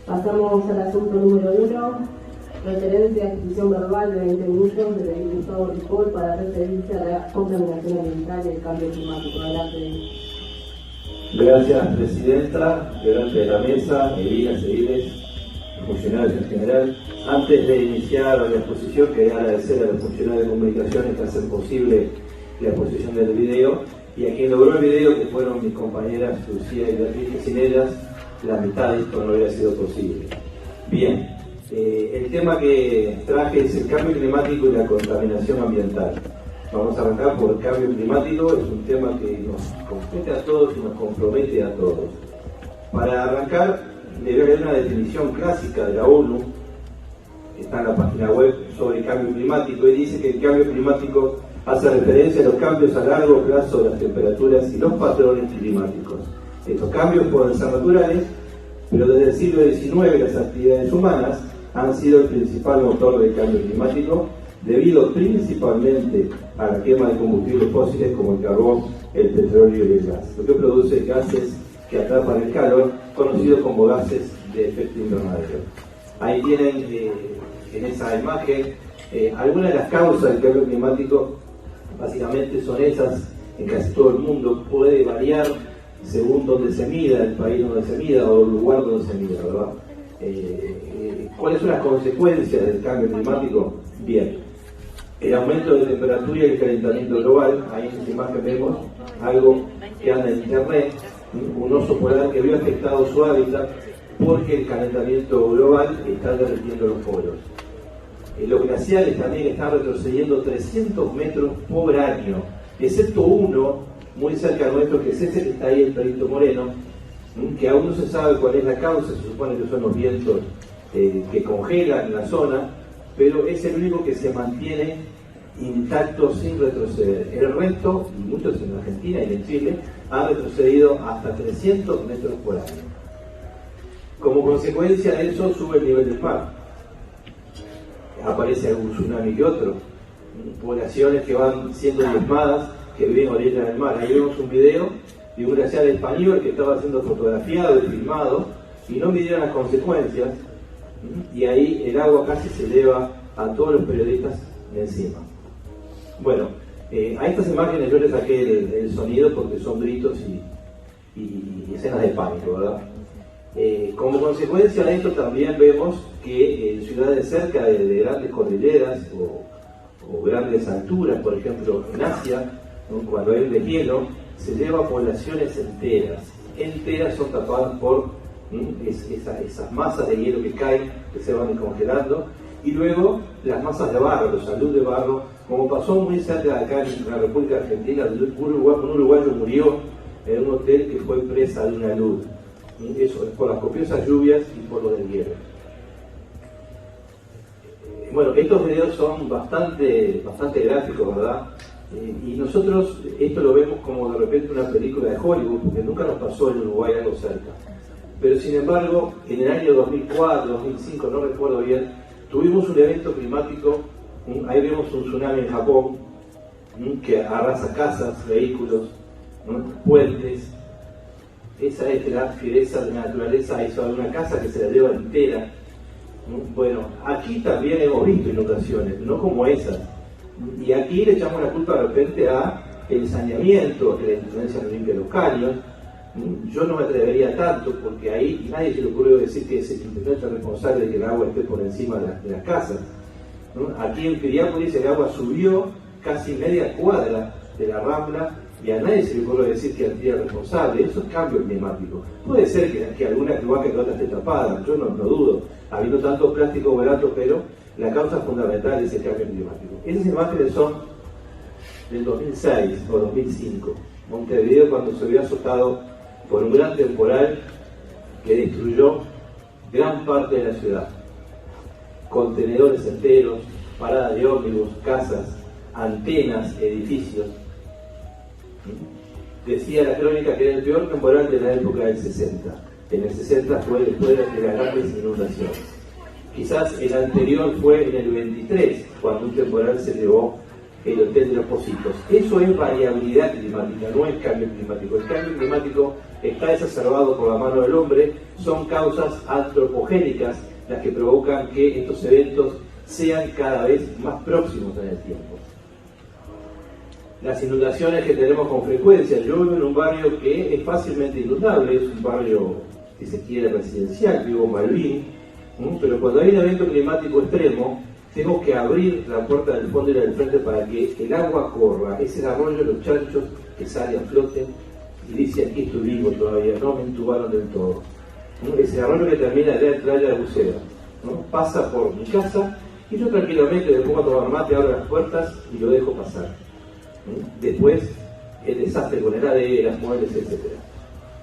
Pasamos al asunto número 1, referencia a exposición verbal de 20 minutos del diputado Ripoll para referirse a la contaminación ambiental y el cambio climático. Adelante. Gracias, Presidenta, delante de la mesa, ediles, funcionarios en general. Antes de iniciar la exposición, quería agradecer a los funcionarios de comunicaciones que hacen posible la exposición del video y a quien logró el video, que fueron mis compañeras Lucía y Beatriz, que sin ellas la mitad de esto no hubiera sido posible. Bien, el tema que traje es el cambio climático y la contaminación ambiental. Vamos a arrancar por el cambio climático, es un tema que nos compete a todos y nos compromete a todos. Para arrancar, le voy a leer una definición clásica de la ONU, que está en la página web sobre el cambio climático, y dice que el cambio climático hace referencia a los cambios a largo plazo de las temperaturas y los patrones climáticos. Estos cambios pueden ser naturales, pero desde el siglo XIX las actividades humanas han sido el principal motor del cambio climático, debido principalmente a la quema de combustibles fósiles como el carbón, el petróleo y el gas, lo que produce gases que atrapan el calor, conocidos como gases de efecto invernadero. Ahí tienen en esa imagen algunas de las causas del cambio climático. Básicamente son esas en casi todo el mundo, puede variar según donde se mida, el país donde se mida o el lugar donde se mida, ¿verdad? ¿Cuáles son las consecuencias del cambio climático? Bien, el aumento de temperatura y el calentamiento global. Ahí en esta imagen vemos algo que anda en internet, un oso polar que vio afectado su hábitat porque el calentamiento global está derritiendo los polos. Los glaciares también están retrocediendo 300 metros por año, excepto uno muy cerca nuestro, que es ese que está ahí, el Perito Moreno, que aún no se sabe cuál es la causa. Se supone que son los vientos que congelan la zona, pero es el único que se mantiene intacto sin retroceder. El resto, y muchos en Argentina y en Chile, han retrocedido hasta 300 metros por año. Como consecuencia de eso sube el nivel del mar. Aparece algún tsunami que otro, poblaciones que van siendo diezmadas, que viven a orillas del mar. Ahí vemos un video de un glaciar español que estaba siendo fotografiado y filmado y no midieron las consecuencias, y ahí el agua casi se eleva a todos los periodistas encima. Bueno, a estas imágenes yo les saqué el sonido porque son gritos y escenas de pánico, ¿verdad? Como consecuencia de esto también vemos que en ciudades cerca de grandes cordilleras o grandes alturas, por ejemplo en Asia, ¿no? Cuando hay deshielo, se lleva poblaciones enteras son tapadas por esas masas de hielo que caen, que se van descongelando, y luego las masas de barro, los salud de barro, como pasó muy cerca de acá en la República Argentina. Un uruguayo murió en un hotel que fue presa de una luz. Eso es por las copiosas lluvias y por lo del hielo. Bueno, estos videos son bastante gráficos, ¿verdad? Y nosotros esto lo vemos como de repente una película de Hollywood, porque nunca nos pasó en Uruguay algo cerca. Pero sin embargo, en el año 2004, 2005, no recuerdo bien, tuvimos un evento climático. Ahí vemos un tsunami en Japón que arrasa casas, vehículos, puentes. Esa es la fiereza de la naturaleza. Hizo una casa que se la lleva entera. Bueno, aquí también hemos visto inundaciones, no como esas. Y aquí le echamos la culpa de repente a el saneamiento, que la influencia no limpia los caños. Yo no me atrevería tanto, porque ahí nadie se le ocurrió decir que es el intendente responsable de que el agua esté por encima de las casas. Aquí en Piriápolis el agua subió casi media cuadra de la Rambla y a nadie se le ocurrió decir que era responsable. Eso es cambio climático. Puede ser que alguna cloaca que otra esté tapada, yo no dudo, habiendo tanto plástico barato, pero la causa fundamental es el cambio climático. Esas imágenes son del 2006 o 2005, Montevideo, cuando se había azotado por un gran temporal que destruyó gran parte de la ciudad. Contenedores enteros, paradas de ómnibus, casas, antenas, edificios. Decía la crónica que era el peor temporal de la época del 60. En el 60 fue después de las grandes inundaciones. Quizás el anterior fue en el 23, cuando un temporal se llevó el Hotel de los Pocitos. Eso es variabilidad climática, no es cambio climático. El cambio climático está exacerbado por la mano del hombre, son causas antropogénicas las que provocan que estos eventos sean cada vez más próximos en el tiempo. Las inundaciones que tenemos con frecuencia, yo vivo en un barrio que es fácilmente inundable, es un barrio, si se quiere, residencial, vivo en Malvin, pero cuando hay un evento climático extremo, tengo que abrir la puerta del fondo y la del frente para que el agua corra, ese arroyo de los chanchos que sale a flote y dice: aquí estoy vivo todavía, no me entubaron del todo. Ese arroyo que termina en la playa de Buceo, pasa por mi casa y yo tranquilamente me pongo a tomar mate, abro las puertas y lo dejo pasar. Después el desastre con heladeras, muebles, etc.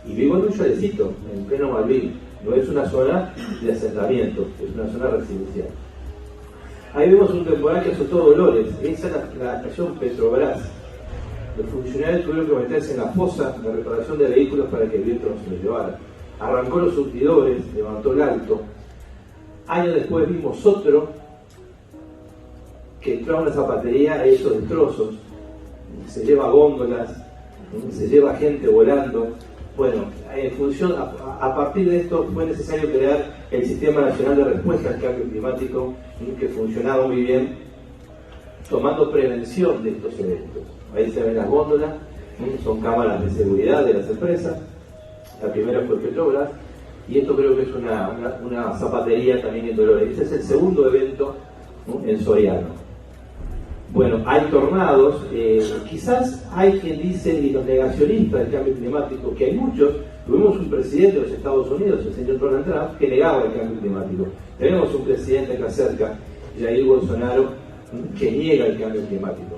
Y vivo en un chalecito, en pleno Malvin, no es una zona de asentamiento, es una zona residencial. Ahí vemos un temporal que azotó Dolores, esa es la estación Petrobras. Los funcionarios tuvieron que meterse en la fosa de reparación de vehículos para que el viento no se los llevara. Arrancó los surtidores, levantó el alto. Años después vimos otro que entró a una zapatería a esos destrozos. Se lleva góndolas, se lleva gente volando. Bueno, en función, a partir de esto fue necesario crear el Sistema Nacional de Respuesta al Cambio Climático, que funcionaba muy bien, tomando prevención de estos eventos. Ahí se ven las góndolas, son cámaras de seguridad de las empresas. La primera fue Petrobras, y esto creo que es una zapatería también en Dolores. Este es el segundo evento en Soriano. Bueno, hay tornados, quizás hay quien dice, y los negacionistas del cambio climático, que hay muchos. Tuvimos un presidente de los Estados Unidos, el señor Donald Trump, que negaba el cambio climático. Tenemos un presidente acá cerca, Jair Bolsonaro, que niega el cambio climático.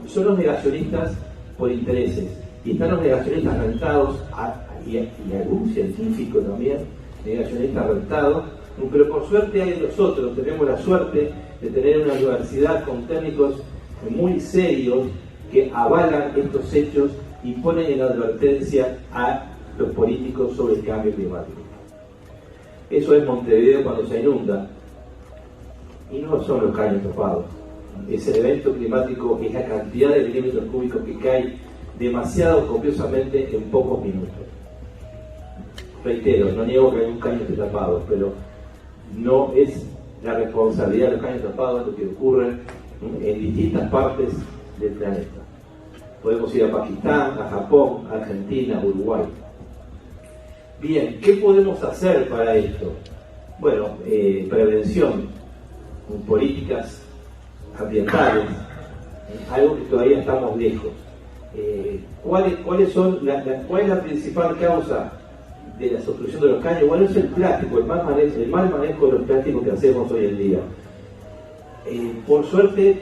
Son los negacionistas por intereses, y están los negacionistas rentados, y algún científico también, negacionistas rentados, pero por suerte hay nosotros, tenemos la suerte de tener una universidad con técnicos muy serios que avalan estos hechos y ponen en advertencia a los políticos sobre el cambio climático. Eso es Montevideo cuando se inunda, y no son los caños tapados. Es el evento climático, es la cantidad de milímetros cúbicos que cae demasiado copiosamente en pocos minutos. Reitero, no niego que hay un caño tapado, pero no es la responsabilidad de los caños tapados lo que ocurre en distintas partes del planeta. Podemos ir a Pakistán, a Japón, a Argentina, a Uruguay. Bien, ¿qué podemos hacer para esto? Bueno, prevención, políticas ambientales, algo que todavía estamos lejos. ¿Cuál es la principal causa de la obstrucción de los caños? Bueno, es el plástico, el mal manejo de los plásticos que hacemos hoy en día. Por suerte,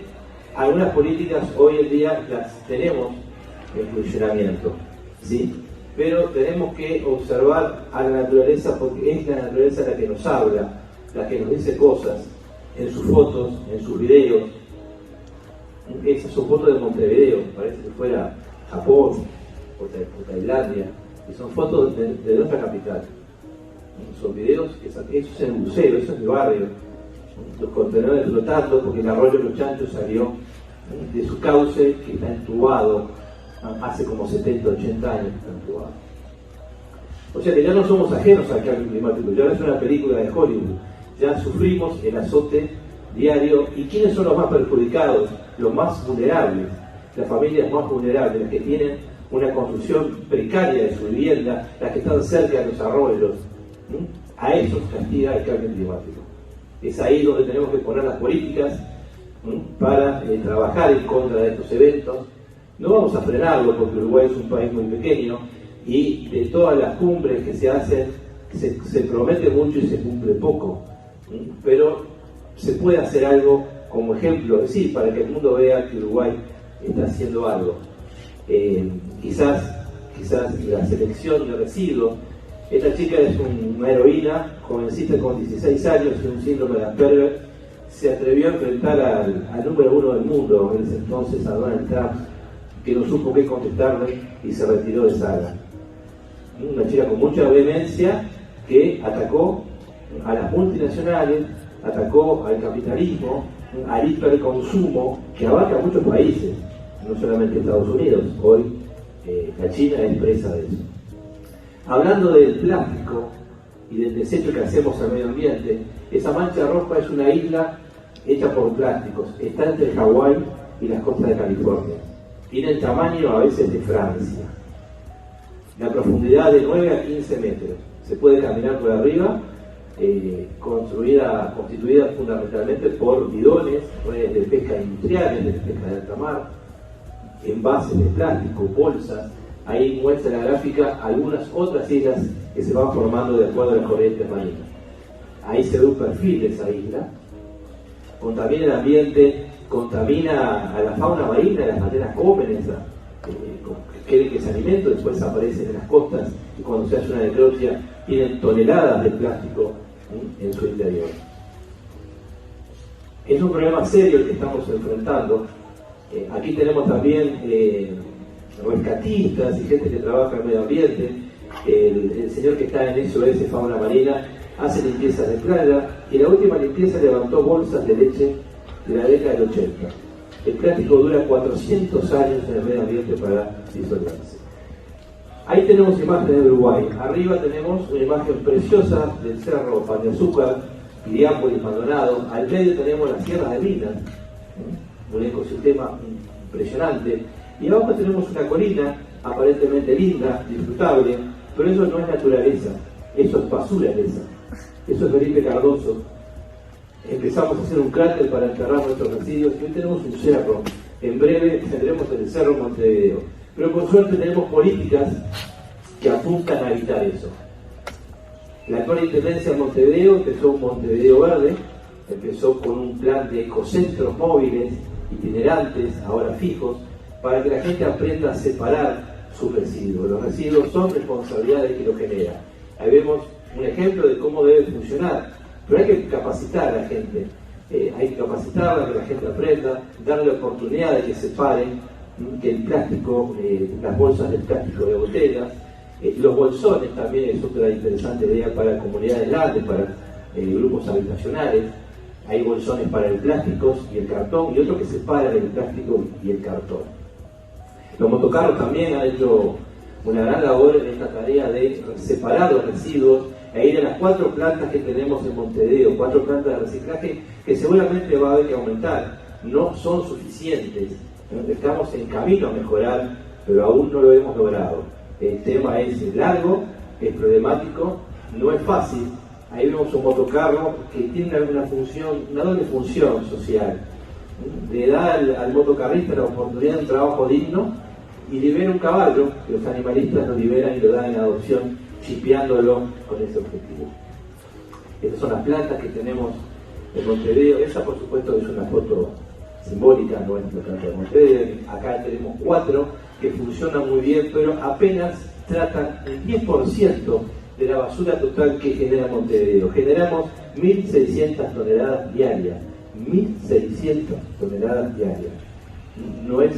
algunas políticas hoy en día las tenemos en funcionamiento, ¿sí? Pero tenemos que observar a la naturaleza, porque es la naturaleza la que nos habla, la que nos dice cosas, en sus fotos, en sus videos. Esas son fotos de Montevideo, parece que fuera Japón o Tailandia, y son fotos de nuestra capital. Son videos, eso es en Buceo, eso es mi barrio. Los contenedores flotando porque el arroyo de los chanchos salió de su cauce, que está entubado hace como 70, 80 años que está entubado. O sea que ya no somos ajenos al cambio climático, ya no es una película de Hollywood, ya sufrimos el azote diario. ¿Y quiénes son los más perjudicados? Los más vulnerables, las familias más vulnerables, las que tienen una construcción precaria de su vivienda, las que están cerca de los arroyos. A esos castiga el cambio climático. Es ahí donde tenemos que poner las políticas para trabajar en contra de estos eventos. No vamos a frenarlo porque Uruguay es un país muy pequeño y de todas las cumbres que se hacen se promete mucho y se cumple poco, pero se puede hacer algo como ejemplo, sí, para que el mundo vea que Uruguay está haciendo algo. Quizás la selección de residuos. Esta chica es una heroína, jovencita con 16 años y un síndrome de Asperger. Se atrevió a enfrentar al número uno del mundo, en ese entonces a Donald Trump, que no supo qué contestarle y se retiró de Saga. Una chica con mucha vehemencia que atacó a las multinacionales, atacó al capitalismo, al hiperconsumo que abarca a muchos países, no solamente Estados Unidos. Hoy la China es presa de eso. Hablando del plástico y del desecho que hacemos al medio ambiente, esa mancha roja es una isla hecha por plásticos. Está entre Hawái y las costas de California. Tiene el tamaño a veces de Francia. La profundidad de 9 a 15 metros. Se puede caminar por arriba, constituida fundamentalmente por bidones, redes de pesca industriales, de pesca de alta mar, envases de plástico, bolsas. Ahí muestra la gráfica algunas otras islas que se van formando de acuerdo a las corrientes marinas. Ahí se ve un perfil de esa isla. Contamina el ambiente, contamina a la fauna marina, las ballenas comen esa, quieren que ese alimento después aparece en las costas y cuando se hace una necropsia tienen toneladas de plástico en su interior. Es un problema serio el que estamos enfrentando. Aquí tenemos también rescatistas y gente que trabaja en el medio ambiente. El señor que está en SOS Fauna Marina hace limpieza de playa y la última limpieza levantó bolsas de leche de la década del 80. El plástico dura 400 años en el medio ambiente para disolverse. Ahí tenemos imágenes de Uruguay. Arriba tenemos una imagen preciosa del cerro Pan de Azúcar, Piriápolis, Maldonado. Al medio tenemos las sierras de Minas, un ecosistema impresionante. Y abajo tenemos una colina aparentemente linda, disfrutable, pero eso no es naturaleza, eso es basura esa. Eso es Felipe Cardoso. Empezamos a hacer un cráter para enterrar nuestros residuos y hoy tenemos un cerro. En breve tendremos el Cerro Montevideo. Pero por suerte tenemos políticas que apuntan a evitar eso. La actual Intendencia de Montevideo empezó un Montevideo Verde, empezó con un plan de ecocentros móviles, itinerantes, ahora fijos, para que la gente aprenda a separar sus residuos. Los residuos son responsabilidad de quien los genera. Ahí vemos un ejemplo de cómo debe funcionar, pero hay que capacitar a la gente, hay que capacitarla, que la gente aprenda, darle la oportunidad de que separen, que el plástico, las bolsas de plástico de botellas, los bolsones también es otra interesante idea para comunidades grandes, para grupos habitacionales. Hay bolsones para el plástico y el cartón y otros que separan el plástico y el cartón. Los motocarros también han hecho una gran labor en esta tarea de separar los residuos e ir a las 4 plantas que tenemos en Montevideo, 4 plantas de reciclaje que seguramente va a haber que aumentar. No son suficientes, estamos en camino a mejorar, pero aún no lo hemos logrado. El tema es largo, es problemático, no es fácil. Ahí vemos un motocarro que tiene una doble función social. Le da al motocarrista la oportunidad de un trabajo digno y libera un caballo que los animalistas lo liberan y lo dan en adopción, chipeándolo con ese objetivo. Estas son las plantas que tenemos en Montevideo. Esa, por supuesto, es una foto simbólica, no es la planta de Montevideo. Acá tenemos 4 que funcionan muy bien, pero apenas tratan el 10% de la basura total que genera Montevideo. Generamos 1.600 toneladas diarias. 1.600 toneladas diarias. No es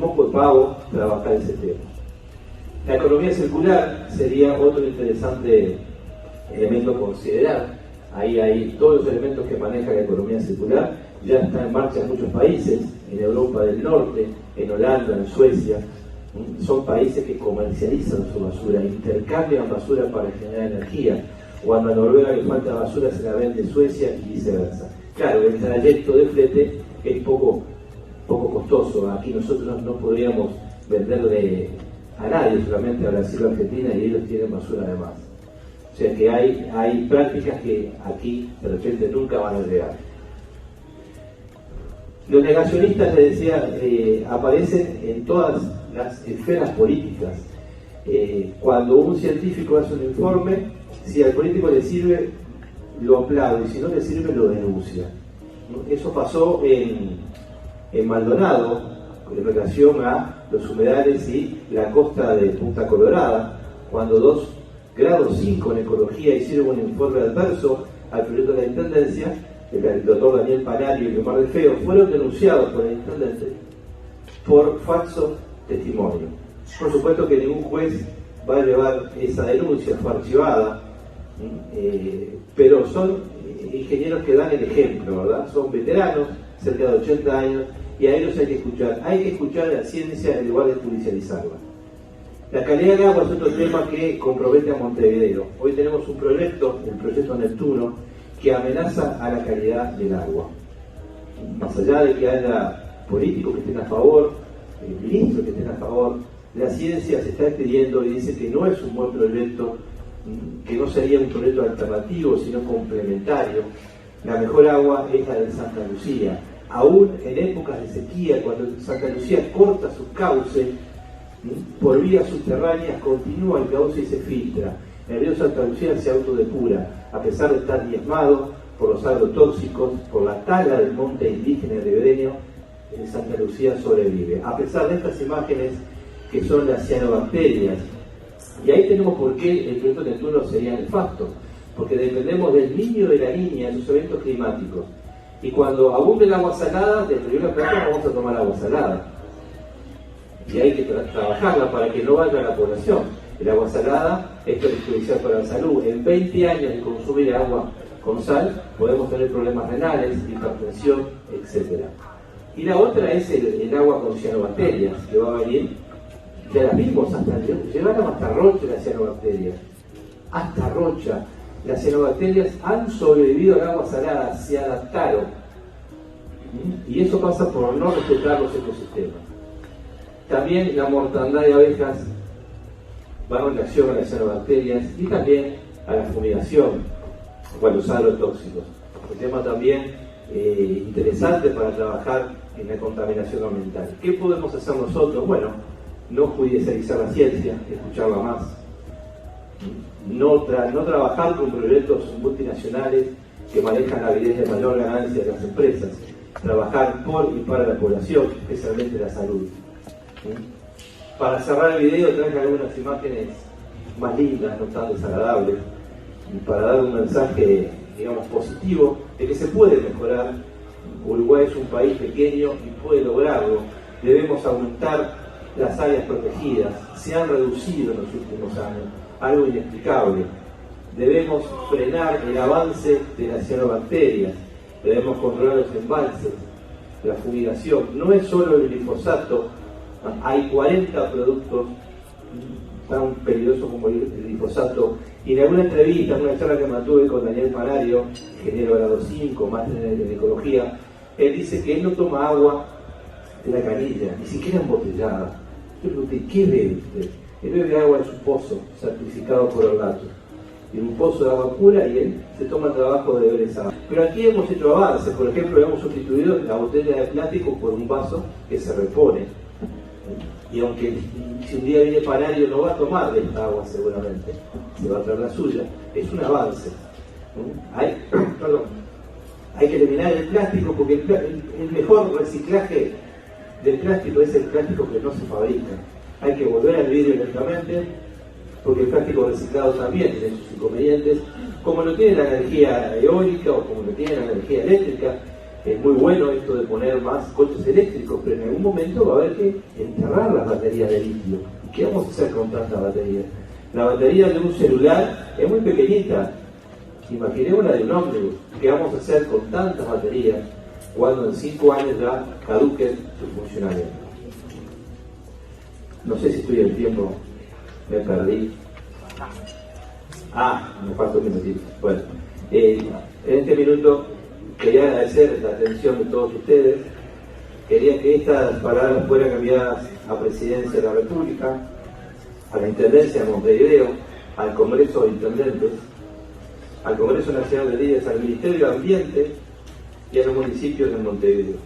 moco de pavo trabajar ese tema. La economía circular sería otro interesante elemento a considerar. Ahí hay todos los elementos que maneja la economía circular. Ya está en marcha en muchos países, en Europa del Norte, en Holanda, en Suecia. Son países que comercializan su basura, intercambian basura para generar energía. Cuando a Noruega le falta basura se la vende Suecia y viceversa. Claro, el trayecto de flete es poco costoso. Aquí nosotros no podríamos venderle a nadie, solamente a Brasil o Argentina, y ellos tienen basura además. O sea que hay prácticas que aquí de repente nunca van a llegar. Los negacionistas, les decía, aparecen en todas las esferas políticas. Cuando un científico hace un informe, si al político le sirve, lo aplaude, y si no le sirve, lo denuncia. Eso pasó en Maldonado, en relación a los humedales y la costa de Punta Colorada, cuando 2 grados 5 en ecología hicieron un informe adverso al proyecto de la Intendencia, el doctor Daniel Panario y Omar de Feo fueron denunciados por el intendente por falso testimonio. Por supuesto que ningún juez va a llevar esa denuncia, fue archivada, pero son ingenieros que dan el ejemplo, ¿verdad? Son veteranos, cerca de 80 años, y a ellos hay que escuchar a la ciencia en lugar de judicializarla. La calidad del agua es otro tema que compromete a Montevideo. Hoy tenemos un proyecto, el proyecto Neptuno, que amenaza a la calidad del agua. Más allá de que haya políticos que estén a favor, ministros que estén a favor, la ciencia se está expidiendo y dice que no es un buen proyecto, que no sería un proyecto alternativo, sino complementario. La mejor agua es la de Santa Lucía. Aún en épocas de sequía, cuando Santa Lucía corta sus cauces, por vías subterráneas continúa el cauce y se filtra. El río Santa Lucía se autodepura, a pesar de estar diezmado por los agrotóxicos, por la tala del monte indígena ribereño, Santa Lucía sobrevive. A pesar de estas imágenes que son las cianobacterias, y ahí tenemos por qué el proyecto Neptuno sería nefasto, porque dependemos del niño y de la niña en sus eventos climáticos. Y cuando abunde el agua salada, del río La Plata vamos a tomar agua salada. Y hay que trabajarla para que no vaya a la población. El agua salada es perjudicial para la salud. En 20 años de consumir agua con sal podemos tener problemas renales, hipertensión, etc. Y la otra es el agua con cianobacterias, que va a venir, ya las vimos, llegaron hasta Rocha las cianobacterias. Hasta Rocha. Las cianobacterias han sobrevivido al agua salada, se adaptaron. Y eso pasa por no respetar los ecosistemas. También la mortandad de abejas va en relación a las cianobacterias y también a la fumigación o a los agrotóxicos. Un tema también interesante para trabajar en la contaminación ambiental. ¿Qué podemos hacer nosotros? Bueno, no judicializar la ciencia, escucharla más. No trabajar con proyectos multinacionales que manejan la avidez de mayor ganancia de las empresas. Trabajar por y para la población, especialmente la salud. Para cerrar el video traje algunas imágenes más lindas, no tan desagradables, y para dar un mensaje, digamos, positivo de que se puede mejorar. Uruguay es un país pequeño y puede lograrlo. Debemos aumentar las áreas protegidas, se han reducido en los últimos años, algo inexplicable. Debemos frenar el avance de las cianobacterias, debemos controlar los embalses, la fumigación. No es solo el glifosato, hay 40 productos tan peligrosos como el glifosato. Y en alguna entrevista, en una charla que mantuve con Daniel Panario, ingeniero grado 5, máster en ecología, él dice que él no toma agua de la canilla, ni siquiera embotellada. Yo le pregunté, ¿qué bebe usted? Él bebe agua de su pozo, certificado por Ornato. En un pozo de agua pura, y él se toma el trabajo de beber esa agua. Pero aquí hemos hecho avances. Por ejemplo, hemos sustituido la botella de plástico por un vaso que se repone. Y aunque si un día viene Panario no va a tomar de esta agua seguramente, se va a traer la suya, es un avance. Hay que eliminar el plástico, porque el mejor reciclaje del plástico es el plástico que no se fabrica. Hay que volver al vidrio lentamente, porque el plástico reciclado también tiene sus inconvenientes, como lo tiene la energía eólica o como lo tiene la energía eléctrica. Es muy bueno esto de poner más coches eléctricos, pero en algún momento va a haber que enterrar las baterías de litio. ¿Y qué vamos a hacer con tantas baterías? La batería de un celular es muy pequeñita. Imaginemos la de un ómnibus. ¿Qué vamos a hacer con tantas baterías cuando en 5 años ya caduquen su funcionamiento? No sé si estoy en tiempo, me perdí. Me falta un minutito. Bueno, en este minuto quería agradecer la atención de todos ustedes. Quería que estas palabras fueran enviadas a Presidencia de la República, a la Intendencia de Montevideo, al Congreso de Intendentes, al Congreso Nacional de Líderes, al Ministerio de Ambiente y a los municipios de Montevideo.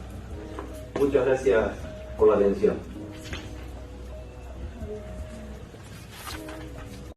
Muchas gracias por la atención.